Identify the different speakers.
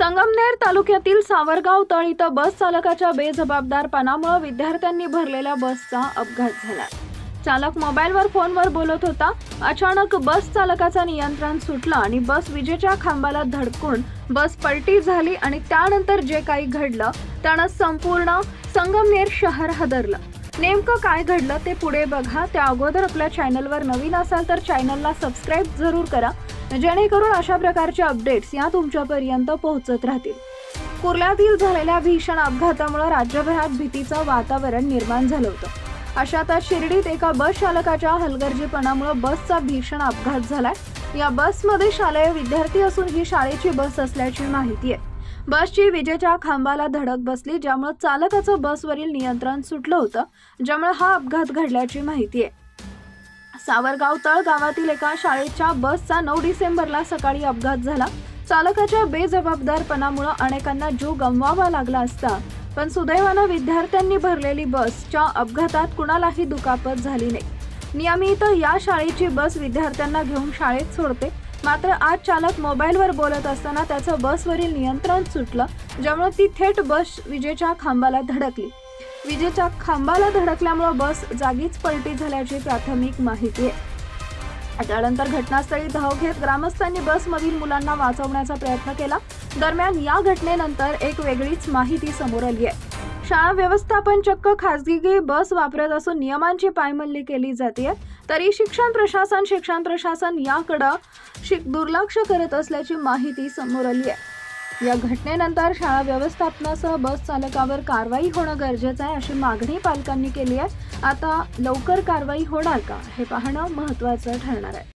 Speaker 1: संगमनेर तालुक्यातील सावरगाव तळ इथं बस चालकाच्या बेजबाबदारपणामुळे विद्यार्थ्यांनी भरलेल्या बसचा अपघात झाला। चालक मोबाईलवर फोनवर बोलत होता। अचानक बस चालकाचा नियंत्रण सुटलं आणि बस विजेच्या खांबाला धडकून बस पलटी झाली आणि त्यानंतर जे काही घडलं त्यानं संपूर्ण संगमनेर शहर हादरलं। नेमकं काय घडलं ते पुढे बघा। त्या अगोदर आपल्या चॅनलवर नवीन असाल तर चॅनलला सबस्क्राइब जरूर करा, जेणेकरून अशा प्रकारचे अपडेट्स या तुमच्यापर्यंत पोहोचत राहतील। कुर्ल्यातील झालेल्या भीषण अपघातामुळे राज्यभरात भीतीचं वातावरण निर्माण झालं होतं। अशातच शिर्डीत एका बस चालकाच्या हलगर्जीपणामुळे बसचा भीषण अपघात झालाय। या बसमध्ये शालेय विद्यार्थी असून ही शाळेची बस असल्याची माहिती आहे। बसची विजेच्या खांबाला धडक बसली, ज्यामुळे चालकाचं बसवरील नियंत्रण सुटलं होतं, ज्यामुळे हा अपघात घडल्याची माहिती आहे। सावरगाव तळ गावातील एका शाळेच्या बसचा 9 डिसेंबरला सकाळी अपघात झाला। चालकाच्या बेजबाबदारपणामुळे अनेकांना जीव गमवावा लागला असता, पण सुदैवानं विद्यार्थ्यांनी भरलेली बसच्या अपघातात कुणालाही दुखापत झाली नाही। नियमित या शाळेची बस विद्यार्थ्यांना घेऊन शाळेत सोडते, मात्र आज चालक मोबाईलवर बोलत असताना त्याचं बसवरील नियंत्रण सुटलं, ज्यामुळे ती थेट बस विजेच्या खांबाला धडकली। विजेच्या खांबाला धडकल्यामुळे बस जागीच पलटी झाल्याची प्राथमिक माहिती आहे। त्यानंतर घटनास्थळी धाव घेत ग्रामस्थांनी बसमधील मुलांना वाचवण्याचा प्रयत्न केला। दरम्यान या घटनेनंतर एक वेगळीच माहिती समोर आली आहे। शाळा व्यवस्थापन चक्क खासगी बस वापरत असून नियमांची पायमल्ली केली जाते, तरी शिक्षण प्रशासन याकडे दुर्लक्ष करत असल्याची माहिती समोर आली आहे। या घटनेनंतर शाळा व्यवस्थापनासह बस चालकावर कारवाई होणं गरजेचं आहे, अशी मागणी पालकांनी केली आहे। आता लवकर कारवाई होणार का हे पाहणं महत्त्वाचं ठरणार आहे।